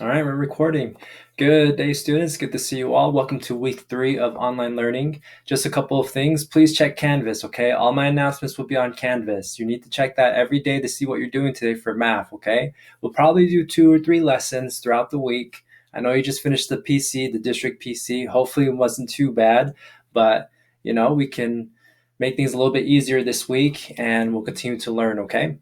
All right, we're recording. Good day, students. Good to see you all. Welcome to week 3 of online learning. Just a couple of things. Please check Canvas, okay? All my announcements will be on Canvas. You need to check that every day to see what you're doing today for math, okay? We'll probably do 2 or 3 lessons throughout the week. I know you just finished the PC, the district PC. Hopefully it wasn't too bad, but we can make things a little bit easier this week and we'll continue to learn, okay?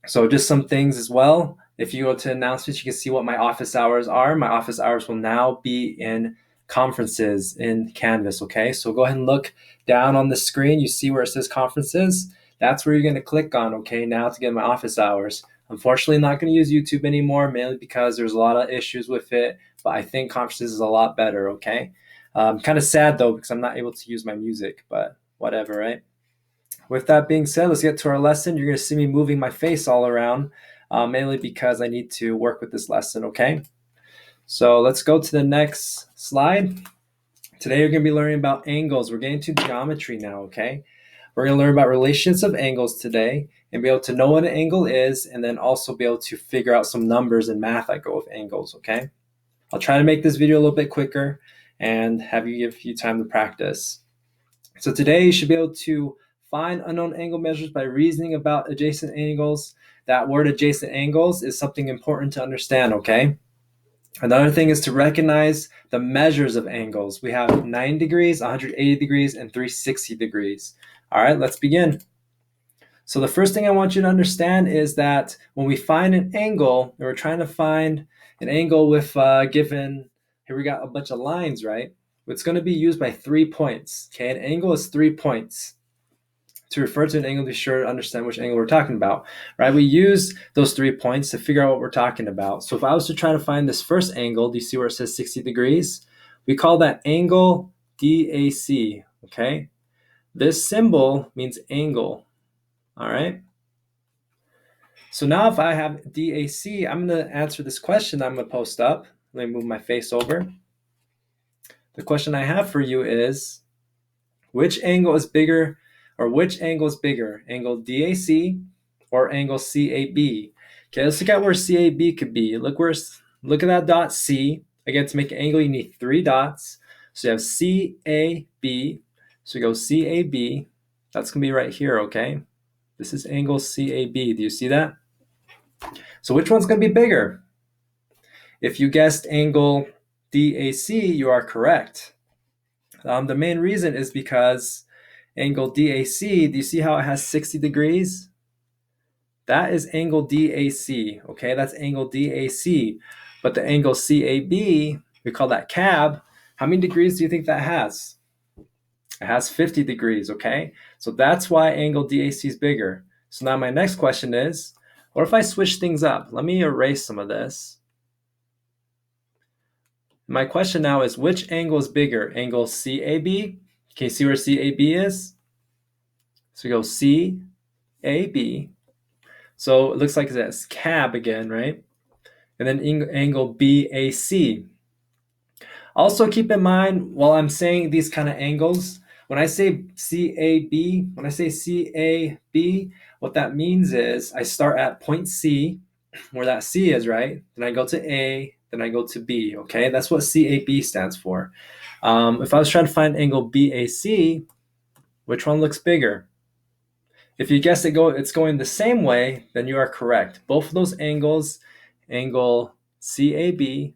So just some things as well. If you go to announcements, you can see what my office hours are. My office hours will now be in conferences in Canvas, okay? So go ahead and look down on the screen. You see where it says conferences? That's where you're gonna click on, okay, now to get my office hours. Unfortunately, not gonna use YouTube anymore, mainly because there's a lot of issues with it, but I think conferences is a lot better, okay? Kind of sad though, because I'm not able to use my music, but whatever, right? With that being said, let's get to our lesson. You're going to see me moving my face all around, mainly because I need to work with this lesson, okay? So let's go to the next slide. Today you're going to be learning about angles. We're getting to geometry now, okay? We're going to learn about relations of angles today and be able to know what an angle is and then also be able to figure out some numbers in math that go with angles, okay? I'll try to make this video a little bit quicker and have you give you time to practice. So today you should be able to find unknown angle measures by reasoning about adjacent angles. That word adjacent angles is something important to understand, okay? Another thing is to recognize the measures of angles. We have 90 degrees, 180 degrees, and 360 degrees. All right, let's begin. So the first thing I want you to understand is that when we find an angle, and we're trying to find an angle with given, here we got a bunch of lines, right? It's going to be used by 3 points, okay? An angle is 3 points. To refer to an angle, be sure to understand which angle we're talking about, right? We use those 3 points to figure out what we're talking about. So if I was to try to find this first angle, do you see where it says 60 degrees? We call that angle DAC, okay? This symbol means angle, all right? So now if I have DAC, I'm going to answer this question that I'm going to post up. Let me move my face over. The question I have for you is, which angle is bigger, or which angle is bigger, angle DAC or angle CAB? Okay, let's look at where CAB could be. Look at that dot C. Again, to make an angle, you need 3 dots. So you have CAB. So we go CAB. That's going to be right here, okay? This is angle CAB. Do you see that? So which one's going to be bigger? If you guessed angle DAC, you are correct. The main reason is because angle DAC, do you see how it has 60 degrees? That is angle DAC, okay? That's angle DAC. But the angle CAB, we call that CAB. How many degrees do you think that has? It has 50 degrees, okay? So that's why angle DAC is bigger. So now my next question is, what if I switch things up? Let me erase some of this. My question now is, which angle is bigger? Angle CAB? Can you see where CAB is? So we go CAB. So it looks like it's CAB again, right? And then angle BAC. Also keep in mind, while I'm saying these kind of angles, when I say CAB, what that means is I start at point C, where that C is, right? Then I go to A, then I go to B, okay? That's what CAB stands for. If I was trying to find angle BAC, which one looks bigger? If you guess it's going the same way, then you are correct. Both of those angles, angle CAB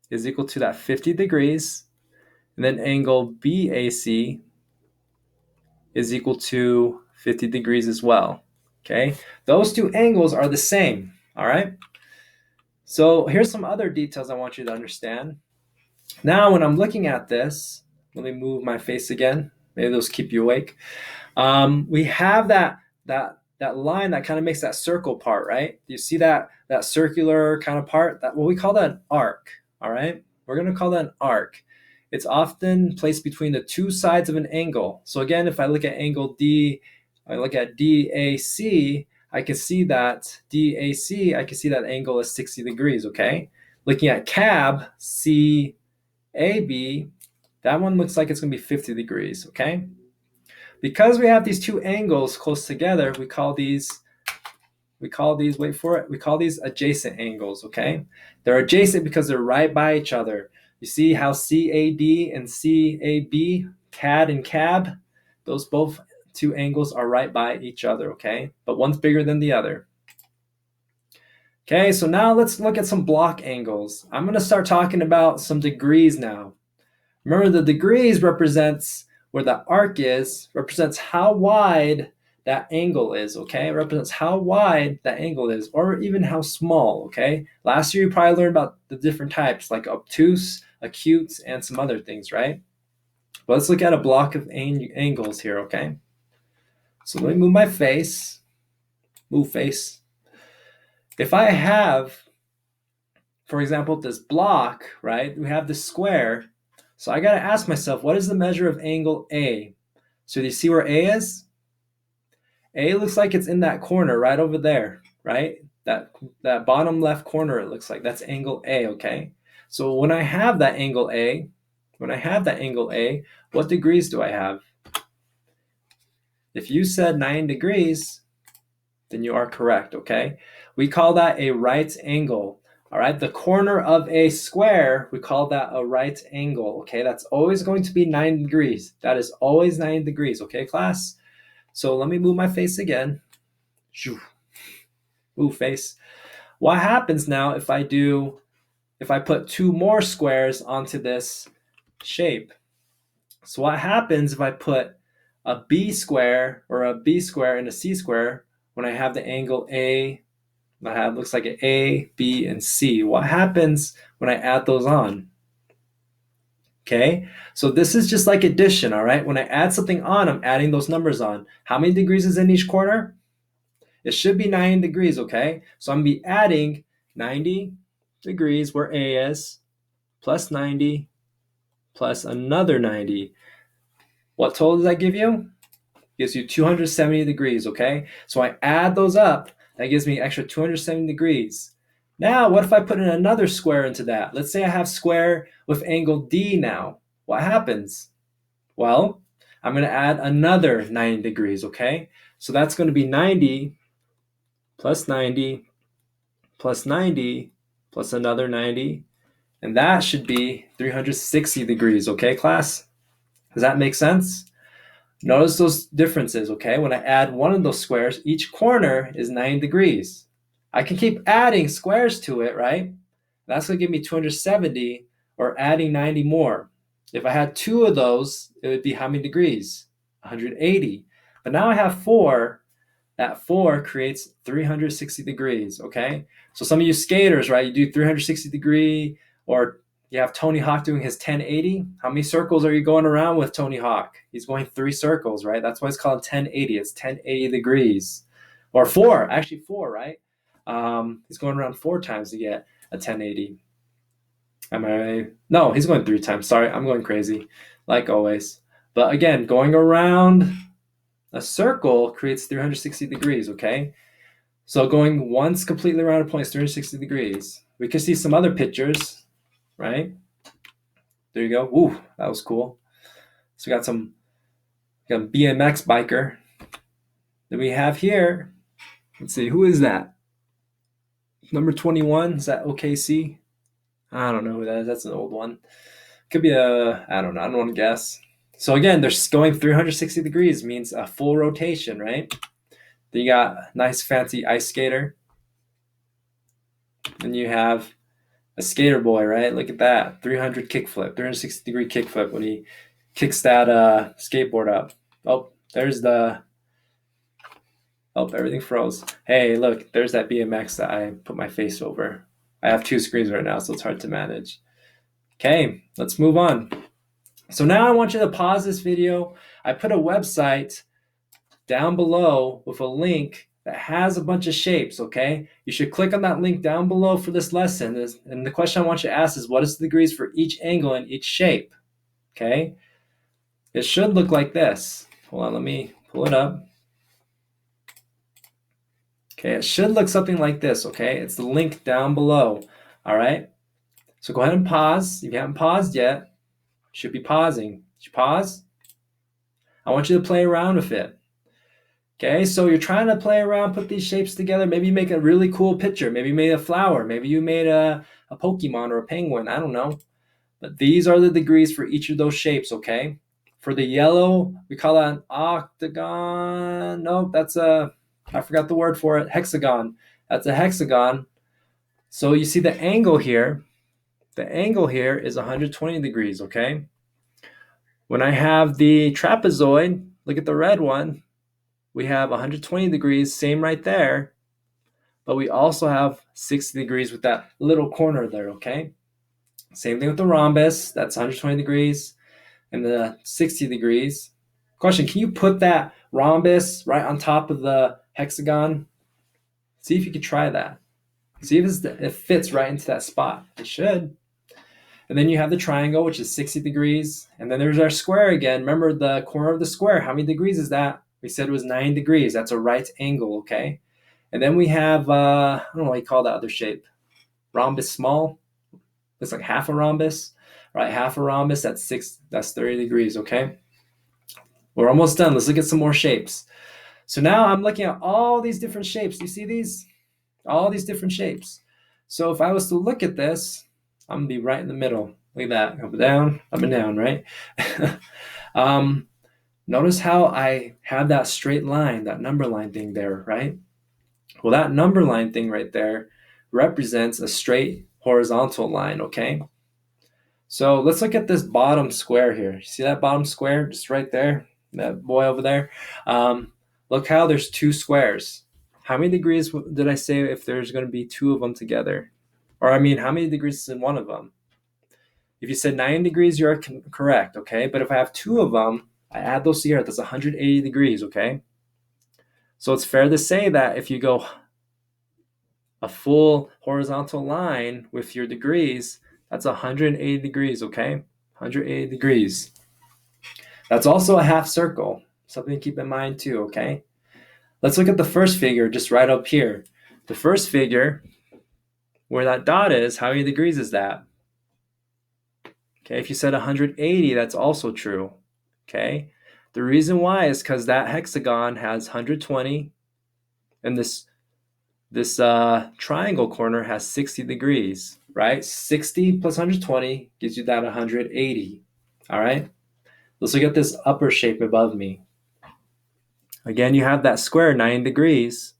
is equal to that 50 degrees, and then angle BAC is equal to 50 degrees as well, okay? Those two angles are the same, all right? So here's some other details I want you to understand. Now, when I'm looking at this, let me move my face again. Maybe those keep you awake. We have that line that kind of makes that circle part, right? Do you see that circular kind of part? Well, we call that an arc, all right? We're going to call that an arc. It's often placed between the two sides of an angle. So again, if I look at angle D, I look at DAC, I can see that DAC, I can see that angle is 60 degrees, okay? Looking at CAB, CAB, that one looks like it's going to be 50 degrees, okay? Because we have these two angles close together, we call these We call these, wait for it, we call these adjacent angles, okay? They're adjacent because they're right by each other. You see how CAD and CAB, CAD and CAB, those both two angles are right by each other, okay? But one's bigger than the other. Okay, so now let's look at some block angles. I'm going to start talking about some degrees now. Remember, the degrees represents where the arc is, represents how wide that angle is, okay? It represents how wide that angle is, or even how small, okay? Last year, you probably learned about the different types, like obtuse, acute, and some other things, right? But let's look at a block of angles here, okay? So let me move my face. Move face. If I have, for example, this block, right? We have this square. So I got to ask myself, what is the measure of angle A? So do you see where A is? A looks like it's in that corner right over there, right? That bottom left corner, it looks like that's angle A, okay? So when I have that angle A, what degrees do I have? If you said 9 degrees, then you are correct, okay? We call that a right angle. All right, the corner of a square, we call that a right angle, okay? That's always going to be 9 degrees. That is always 9 degrees, okay, class? So let me move my face again. Move face. What happens now if I put 2 more squares onto this shape? So what happens if I put a B square or a B square and a C square when I have the angle A? Looks like an A, B, and C. What happens when I add those on? Okay, so this is just like addition, all right? When I add something on, I'm adding those numbers on. How many degrees is in each corner? It should be 9 degrees, okay? So I'm going to be adding 90 degrees where A is, plus 90, plus another 90. What total does that give you? It gives you 270 degrees, okay? So I add those up. That gives me extra 270 degrees. Now, what if I put in another square into that? Let's say I have square with angle D now. What happens? Well, I'm going to add another 90 degrees, okay? So that's going to be 90 plus 90 plus 90 plus another 90. And that should be 360 degrees, okay, class? Does that make sense? Notice those differences, okay? When I add one of those squares, each corner is 9 degrees. I can keep adding squares to it, right? That's going to give me 270, or adding 90 more. If I had 2 of those, it would be how many degrees? 180. But now I have 4. That 4 creates 360 degrees, okay? So some of you skaters, right, you do 360 degree, or you have Tony Hawk doing his 1080. How many circles are you going around with Tony Hawk? He's going 3 circles, right? That's why it's called 1080. It's 1080 degrees. Or 4, actually 4, right? He's going around 4 times to get a 1080. Am I right? No, he's going 3 times. Sorry, I'm going crazy, like always. But again, going around a circle creates 360 degrees, okay? So going once completely around a point is 360 degrees. We can see some other pictures, right? There you go. Ooh, that was cool. So we got a BMX biker. Then we have here, let's see, who is that? Number 21, is that OKC? I don't know who that is. That's an old one. Could be I don't know. I don't want to guess. So again, they're going 360 degrees, means a full rotation, right? Then you got a nice fancy ice skater. Then you have a skater boy, right? Look at that. 300 kickflip, 360 degree kickflip when he kicks that skateboard up. Oh, everything froze. Hey, look, there's that BMX that I put my face over. I have 2 screens right now, so it's hard to manage. Okay, let's move on. So now I want you to pause this video. I put a website down below with a link that has a bunch of shapes, okay? You should click on that link down below for this lesson. And the question I want you to ask is, what is the degrees for each angle in each shape, okay? It should look like this. Hold on, let me pull it up. Okay, it should look something like this, okay? It's the link down below, all right? So go ahead and pause. If you haven't paused yet, you should be pausing. Did you pause? I want you to play around with it. Okay, so you're trying to play around, put these shapes together. Maybe you make a really cool picture. Maybe you made a flower. Maybe you made a Pokemon or a penguin. I don't know. But these are the degrees for each of those shapes, okay? For the yellow, we call that an octagon. Nope, I forgot the word for it. Hexagon. That's a hexagon. So you see the angle here. The angle here is 120 degrees, okay? When I have the trapezoid, look at the red one, we have 120 degrees, same right there, but we also have 60 degrees with that little corner there, okay? Same thing with the rhombus, that's 120 degrees, and the 60 degrees. Question, can you put that rhombus right on top of the hexagon? See if you could try that. See if it fits right into that spot. It should. And then you have the triangle, which is 60 degrees. And then there's our square again. Remember the corner of the square. How many degrees is that? We said it was 9 degrees. That's a right angle, okay? And then we have, I don't know what you call that other shape. Rhombus small. Looks like half a rhombus, right? Half a rhombus, that's 30 degrees, okay? We're almost done. Let's look at some more shapes. So now I'm looking at all these different shapes. You see these? All these different shapes. So if I was to look at this, I'm gonna be right in the middle. Look at that, up and down, right? Notice how I have that straight line, that number line thing there, right? Well, that number line thing right there represents a straight horizontal line, okay? So let's look at this bottom square here. You see that bottom square just right there? That boy over there? Look how there's two squares. How many degrees did I say if there's going to be two of them together? Or I mean, how many degrees is in one of them? If you said 9 degrees, you're correct, okay? But if I have two of them, I add those together, that's 180 degrees, okay? So it's fair to say that if you go a full horizontal line with your degrees, that's 180 degrees, okay? 180 degrees. That's also a half circle, something to keep in mind too, okay? Let's look at the first figure just right up here. The first figure, where that dot is, how many degrees is that? Okay, if you said 180, that's also true, okay? The reason why is because that hexagon has 120, and this triangle corner has 60 degrees, right? 60 plus 120 gives you that 180, all right? Let's look at this upper shape above me. Again, you have that square, 9 degrees.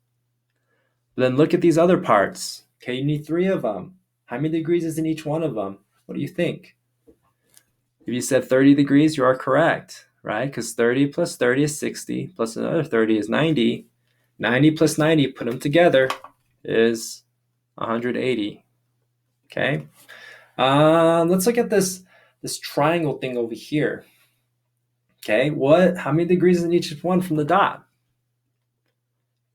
But then look at these other parts. Okay, you need 3 of them. How many degrees is in each one of them? What do you think? If you said 30 degrees, you are correct, right? Because 30 plus 30 is 60, plus another 30 is 90. 90 plus 90, put them together, is 180. Okay. Let's look at this triangle thing over here. Okay, how many degrees is in each one from the dot?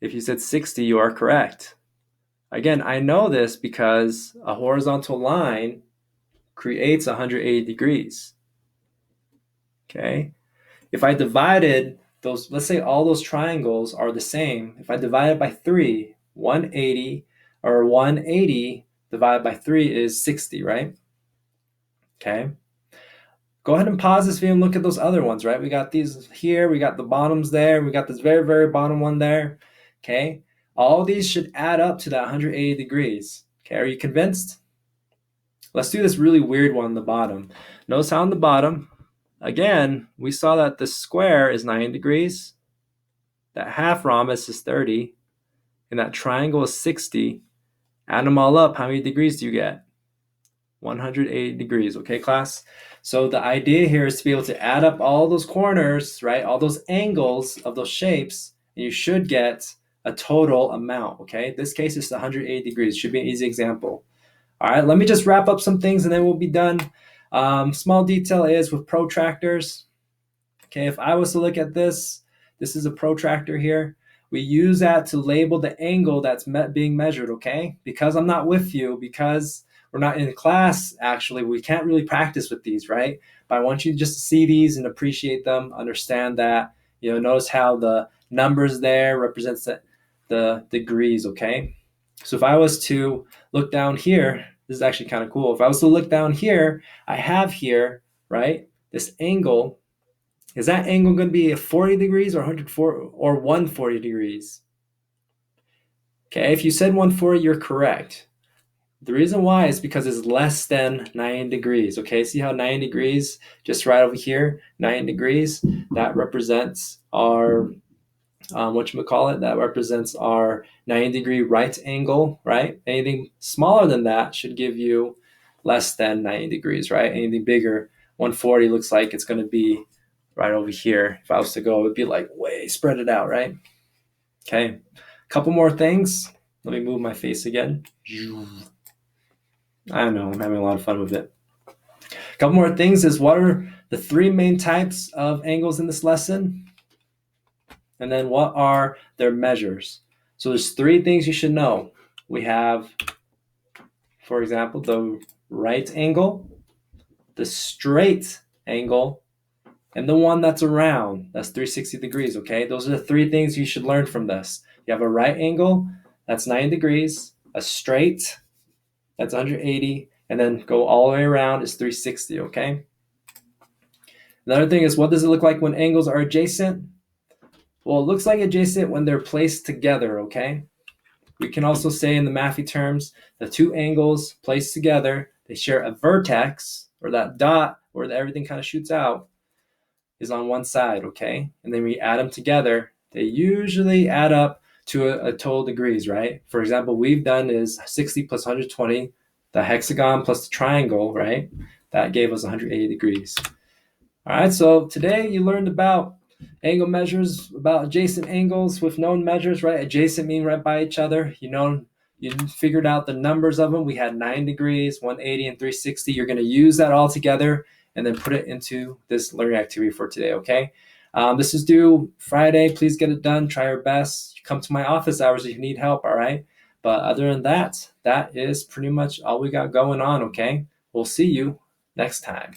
If you said 60, you are correct. Again, I know this because a horizontal line creates 180 degrees. Okay. If I divided those, let's say all those triangles are the same. If I divide it by 3, 180 divided by 3 is 60, right? Okay. Go ahead and pause this video and look at those other ones, right? We got these here, we got the bottoms there, we got this very, very bottom one there. Okay. All these should add up to that 180 degrees. Okay. Are you convinced? Let's do this really weird one on the bottom. Notice how on the bottom, again, we saw that the square is 9 degrees, that half rhombus is 30, and that triangle is 60. Add them all up, how many degrees do you get? 180 degrees, okay, class? So the idea here is to be able to add up all those corners, right? All those angles of those shapes, and you should get a total amount, okay? This case is 180 degrees. Should be an easy example. All right, let me just wrap up some things and then we'll be done. Small detail is with protractors. Okay, if I was to look at this is a protractor here. We use that to label the angle that's being measured, okay? Because I'm not with you, because we're not in class, actually, we can't really practice with these, right? But I want you just to see these and appreciate them, understand that, notice how the numbers there represents the degrees, okay? So if I was to look down here, this is actually kind of cool. If I was to look down here, I have here, right, this angle Is that angle going to be 40 degrees or 140 degrees? Okay, if you said 140, you're correct. The reason why is because it's less than 90 degrees. Okay, see how 90 degrees, just right over here, 90 degrees, that represents our that represents our 90-degree right angle, right? Anything smaller than that should give you less than 90 degrees, right? Anything bigger, 140 looks like it's going to be right over here. If I was to go, it would be like way spread it out, right? Okay, a couple more things. Let me move my face again. I don't know, I'm having a lot of fun with it. A couple more things is what are the three main types of angles in this lesson? And then what are their measures? So there's three things you should know. We have, for example, the right angle, the straight angle, and the one that's around. That's 360 degrees, okay? Those are the three things you should learn from this. You have a right angle, that's 90 degrees, a straight, that's 180, and then go all the way around is 360, okay? Another thing is, what does it look like when angles are adjacent? Well, it looks like adjacent when they're placed together, okay? We can also say in the mathy terms, the two angles placed together, they share a vertex, or that dot where everything kind of shoots out, is on one side, okay? And then we add them together. They usually add up to a total degrees, right? For example, we've done is 60 plus 120, the hexagon plus the triangle, right? That gave us 180 degrees. All right, so today you learned about angle measures, about adjacent angles with known measures, right? Adjacent mean right by each other. You figured out the numbers of them. We had 9 degrees, 180, and 360. You're going to use that all together and then put it into this learning activity for today, okay? This is due Friday. Please get it done. Try your best. Come to my office hours if you need help, all right? But other than that, that is pretty much all we got going on, okay? We'll see you next time.